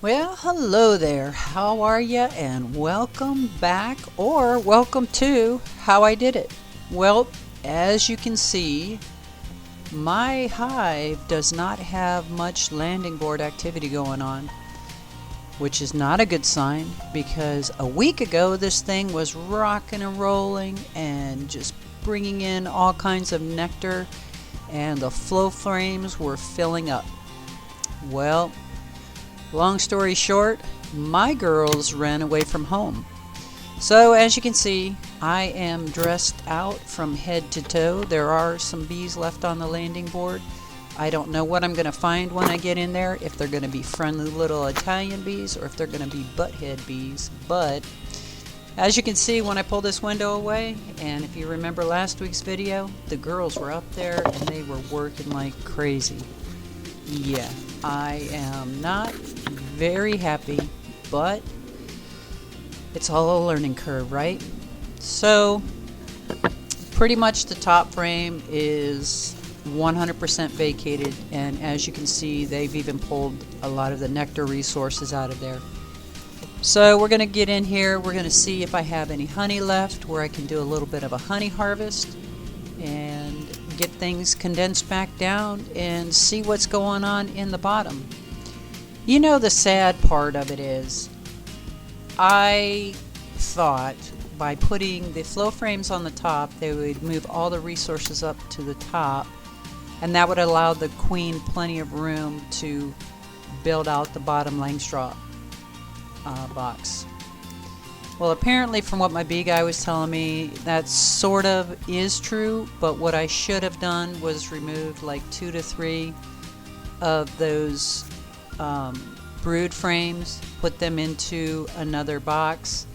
Well, hello there. How are you? And welcome back or welcome to How I Did It. Well, as you can see, my hive does not have much landing board activity going on, which is not a good sign because a week ago this thing was rocking and rolling and just bringing in all kinds of nectar, and the flow frames were filling up. Well, long story short, my girls ran away from home. So as you can see, I am dressed out from head to toe. There are some bees left on the landing board. I don't know what I'm going to find when I get in there, if they're going to be friendly little Italian bees or if they're going to be butthead bees. But as you can see when I pull this window away, and if you remember last week's video, the girls were up there and they were working like crazy. Yeah, I am not very happy, but it's all a learning curve, right? So pretty much the top frame is 100% vacated, and as you can see, they've even pulled a lot of the nectar resources out of there. So we're going to get in here, we're going to see if I have any honey left where I can do a little bit of a honey harvest and get things condensed back down and see what's going on in the bottom. You know, the sad part of it is I thought by putting the flow frames on the top they would move all the resources up to the top, and that would allow the queen plenty of room to build out the bottom Langstroth box. Well, apparently from what my bee guy was telling me, that sort of is true, but what I should have done was remove like 2 to 3 of those brood frames, put them into another box,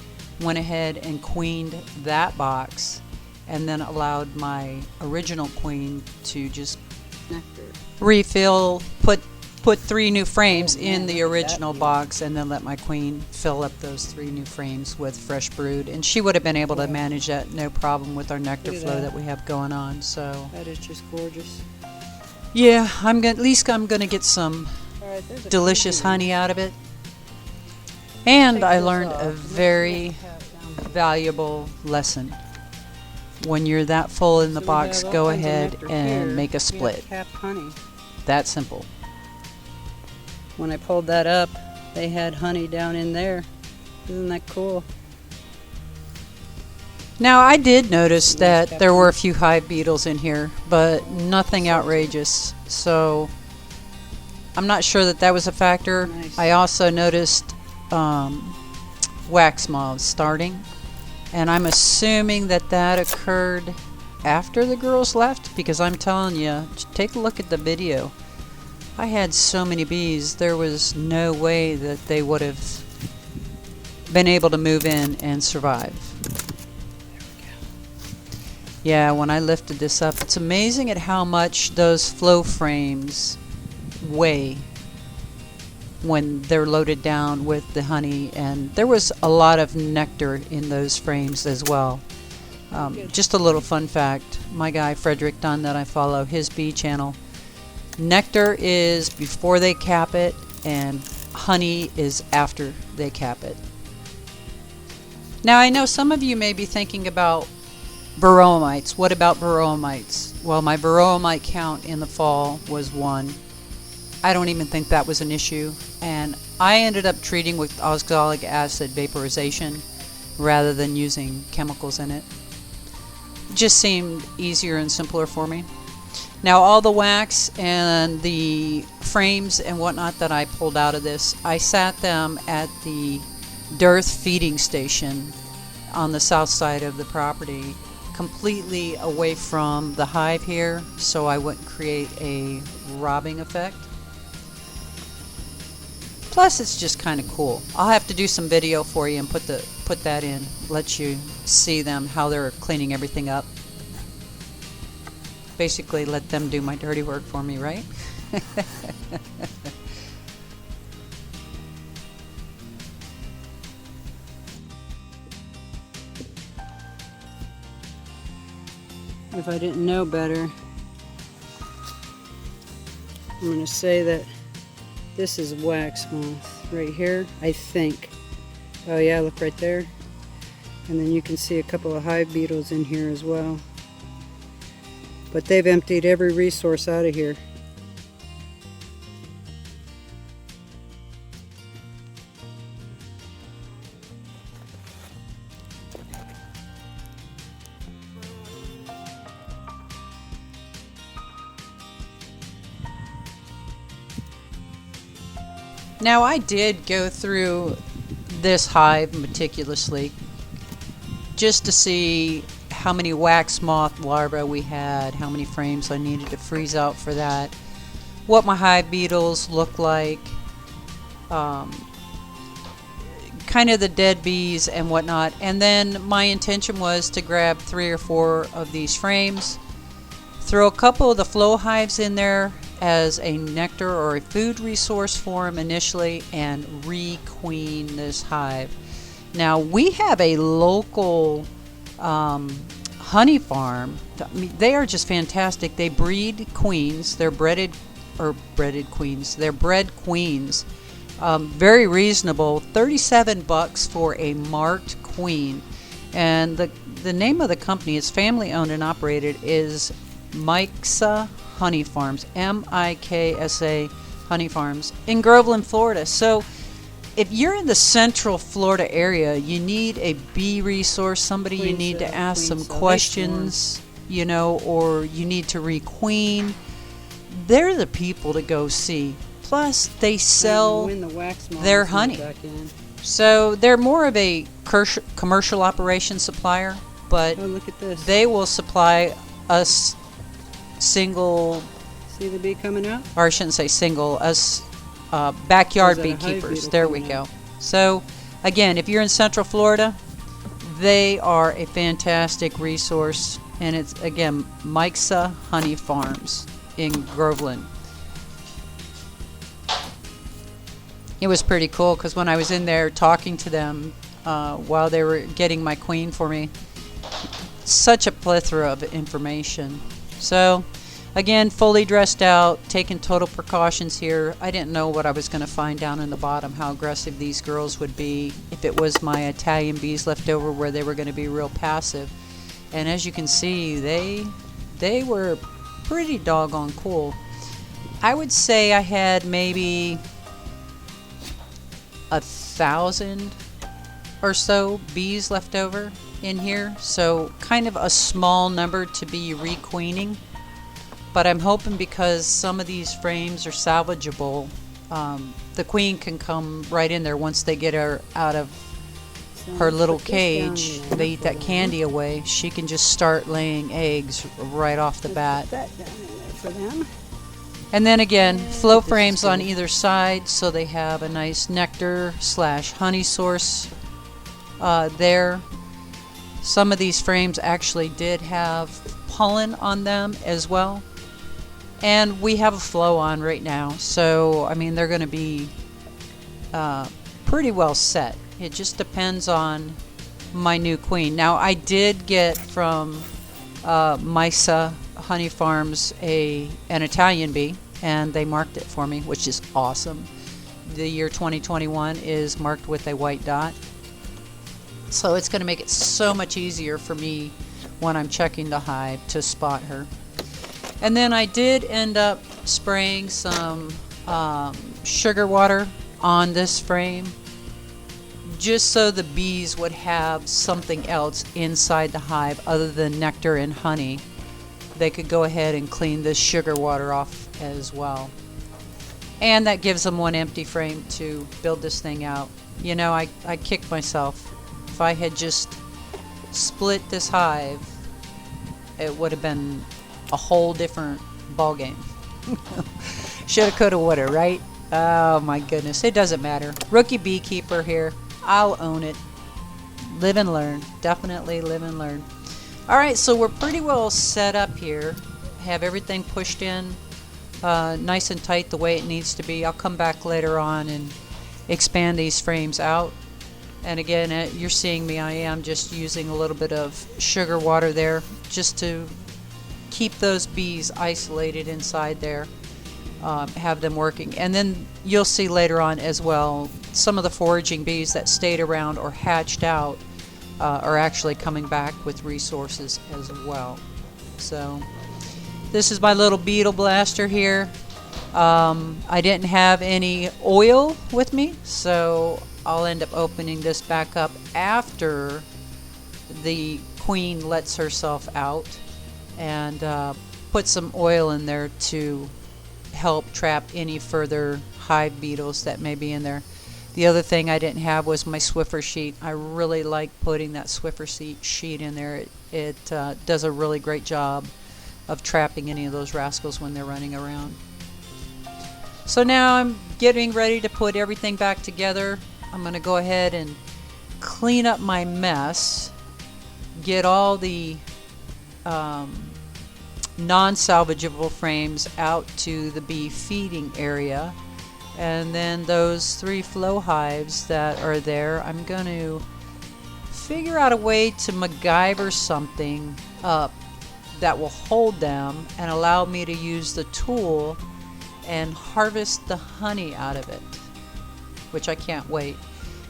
went ahead and queened that box, and then allowed my original queen to just refill, put 3 new frames in the original box, and then let my queen fill up those 3 new frames with fresh brood, and she would have been able to manage that no problem with our nectar flow that we have going on. So that is just gorgeous. yeah, at least I'm gonna get some delicious honey out of it. And I learned a very valuable lesson. When you're that full in the box, go ahead and make a split. Capped honey. That simple. When I pulled that up, they had honey down in there. Isn't that cool? Now, I did notice that there were a few hive beetles in here, but nothing outrageous. So I'm not sure that that was a factor. Nice. I also noticed wax moths starting, and I'm assuming that that occurred after the girls left, because I'm telling you, take a look at the video. I had so many bees, there was no way that they would have been able to move in and survive. Yeah, when I lifted this up, it's amazing at how much those flow frames weigh when they're loaded down with the honey, and there was a lot of nectar in those frames as well. Just a little fun fact, my guy Frederick Dunn that I follow, his bee channel, nectar is before they cap it and honey is after they cap it. Now I know some of you may be thinking about varroa mites. What about varroa mites? Well, my varroa mite count in the fall was 1. I don't even think that was an issue, and I ended up treating with oxalic acid vaporization rather than using chemicals in it. It just seemed easier and simpler for me. Now all the wax and the frames and whatnot that I pulled out of this, I sat them at the dearth feeding station on the south side of the property, completely away from the hive here, so I wouldn't create a robbing effect. Plus it's just kind of cool. I'll have to do some video for you and put that in, let you see them, how they're cleaning everything up. Basically let them do my dirty work for me, right? If I didn't know better, I'm going to say that this is wax moth. right here, I think. Oh yeah, look right there. And then you can see a couple of hive beetles in here as well. But they've emptied every resource out of here. Now I did go through this hive meticulously just to see how many wax moth larvae we had, how many frames I needed to freeze out for that, what my hive beetles look like, kind of the dead bees and whatnot. And then my intention was to grab 3 or 4 of these frames, throw a couple of the flow hives in there as a nectar or a food resource for them initially, and requeen this hive. Now we have a local honey farm. I mean, they are just fantastic. They breed queens. They're breaded queens. They're bred queens. Very reasonable. $37 for a marked queen. And the name of the company is family owned and operated, is Miksa Honey Farms, Miksa Honey Farms in Groveland, Florida. So if you're in the Central Florida area, you need a bee resource, somebody you need to ask some questions, you know, or you need to requeen. They're the people to go see. Plus, they sell their honey. So they're more of a commercial operation supplier, but oh, look at this. They will supply us single, see the bee coming out? Or I shouldn't say single, us backyard beekeepers. There we go. So again, if you're in Central Florida, they are a fantastic resource, and it's again Miksa Honey Farms in Groveland. It was pretty cool because when I was in there talking to them while they were getting my queen for me, such a plethora of information. So again, fully dressed out, taking total precautions here. I didn't know what I was going to find down in the bottom, how aggressive these girls would be, if it was my Italian bees left over where they were going to be real passive. And as you can see, they were pretty doggone cool. I would say I had maybe 1,000 or so bees left over in here, so kind of a small number to be requeening. But I'm hoping, because some of these frames are salvageable, the queen can come right in there once they get her out of her little cage. They eat that candy away. She can just start laying eggs right off the bat. Put that down in there for them. And then again, flow frames on either side, so they have a nice nectar / honey source there. Some of these frames actually did have pollen on them as well. And we have a flow on right now, so I mean, they're going to be pretty well set. It just depends on my new queen. Now, I did get from Miksa Honey Farms an Italian bee, and they marked it for me, which is awesome. The year 2021 is marked with a white dot, so it's going to make it so much easier for me when I'm checking the hive to spot her. And then I did end up spraying some sugar water on this frame, just so the bees would have something else inside the hive other than nectar and honey. They could go ahead and clean this sugar water off as well. And that gives them one empty frame to build this thing out. You know, I kicked myself. If I had just split this hive, it would have been a whole different ball game. Shoulda, coulda, woulda, right? Oh my goodness, it doesn't matter. Rookie beekeeper here. I'll own it. Live and learn. Definitely live and learn. Alright, so we're pretty well set up here. Have everything pushed in nice and tight the way it needs to be. I'll come back later on and expand these frames out. And again, you're seeing me, I am just using a little bit of sugar water there just to keep those bees isolated inside there, have them working. And then you'll see later on as well, some of the foraging bees that stayed around or hatched out are actually coming back with resources as well. So this is my little beetle blaster here. I didn't have any oil with me, so I'll end up opening this back up after the queen lets herself out, and put some oil in there to help trap any further hive beetles that may be in there. The other thing I didn't have was my Swiffer sheet. I really like putting that Swiffer sheet in there. It does a really great job of trapping any of those rascals when they're running around. So now I'm getting ready to put everything back together. I'm going to go ahead and clean up my mess, get all the non-salvageable frames out to the bee feeding area, and then those 3 flow hives that are there, I'm going to figure out a way to MacGyver something up that will hold them and allow me to use the tool and harvest the honey out of it, which I can't wait,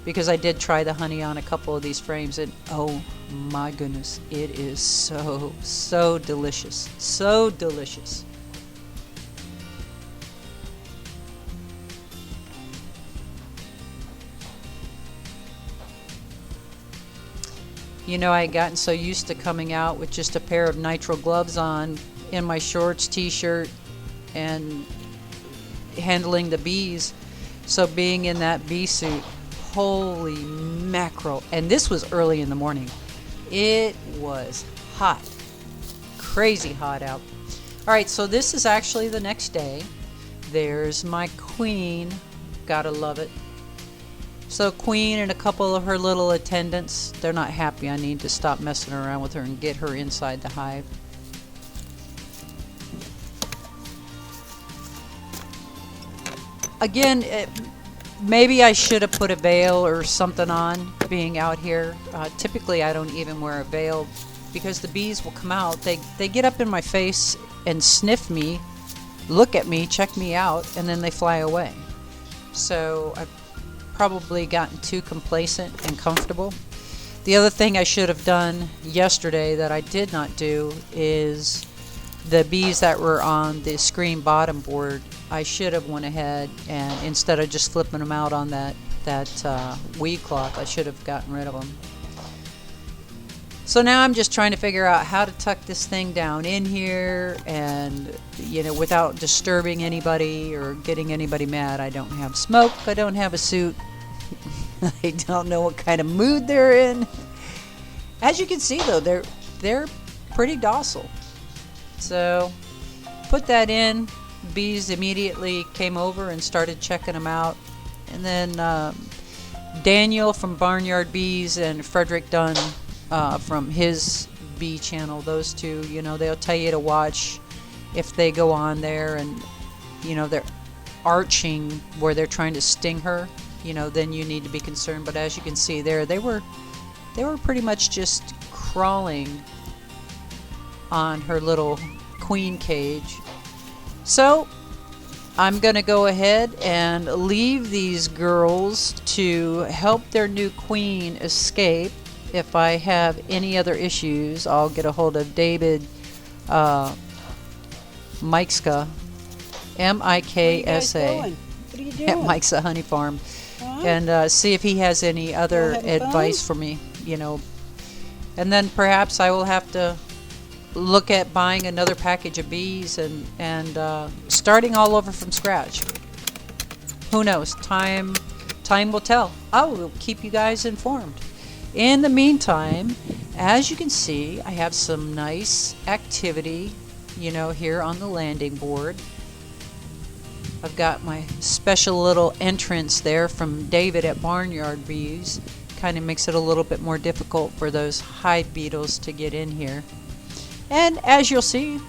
because I did try the honey on a couple of these frames, and oh my goodness, it is so delicious, so delicious. You know, I had gotten so used to coming out with just a pair of nitrile gloves on, in my shorts, t-shirt, and handling the bees. So being in that bee suit, holy mackerel. And this was early in the morning. It was hot, crazy hot out. All right, so this is actually the next day. There's my queen, gotta love it. So Queen and a couple of her little attendants, they're not happy. I need to stop messing around with her and get her inside the hive. Again, maybe I should have put a veil or something on being out here. Typically I don't even wear a veil because the bees will come out. They get up in my face and sniff me, look at me, check me out, and then they fly away. So I've probably gotten too complacent and comfortable. The other thing I should have done yesterday that I did not do is the bees that were on the screen bottom board. I should have went ahead and instead of just flipping them out on that weed cloth, I should have gotten rid of them. So now I'm just trying to figure out how to tuck this thing down in here and, you know, without disturbing anybody or getting anybody mad. I don't have smoke, I don't have a suit, I don't know what kind of mood they're in. As you can see though, they're pretty docile. So put that in. Bees immediately came over and started checking them out. And then Daniel from Barnyard Bees and Frederick Dunn from his bee channel, those two, you know, they'll tell you to watch if they go on there and, you know, they're arching where they're trying to sting her, you know, then you need to be concerned. But as you can see there, they were pretty much just crawling on her little queen cage. So I'm going to go ahead and leave these girls to help their new queen escape. If I have any other issues, I'll get a hold of David Miksa, M-I-K-S-A, What are you doing? at Miksa Honey Farm, and see if he has any other advice for me, you know. And then perhaps I will have to look at buying another package of bees and starting all over from scratch. Who knows? Time will tell. I will keep you guys informed. In the meantime, as you can see, I have some nice activity, you know, here on the landing board. I've got my special little entrance there from David at Barnyard Bees. Kind of makes it a little bit more difficult for those hive beetles to get in here. And as you'll see,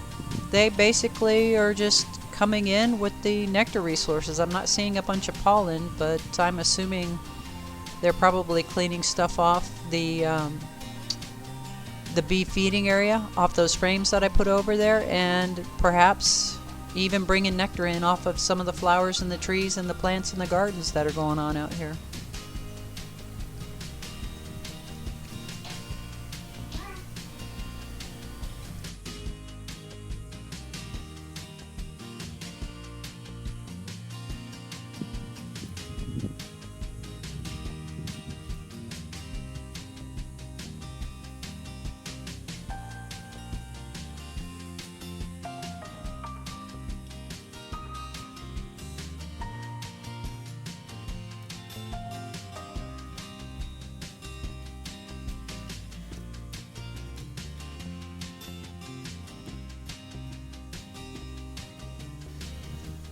they basically are just coming in with the nectar resources. I'm not seeing a bunch of pollen, but I'm assuming they're probably cleaning stuff off the bee feeding area, off those frames that I put over there, and perhaps even bringing nectar in off of some of the flowers and the trees and the plants in the gardens that are going on out here.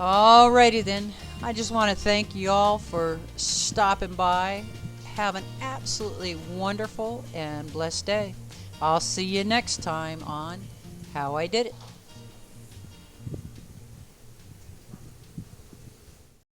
Alrighty then, I just want to thank you all for stopping by. Have an absolutely wonderful and blessed day. I'll see you next time on How I Did It.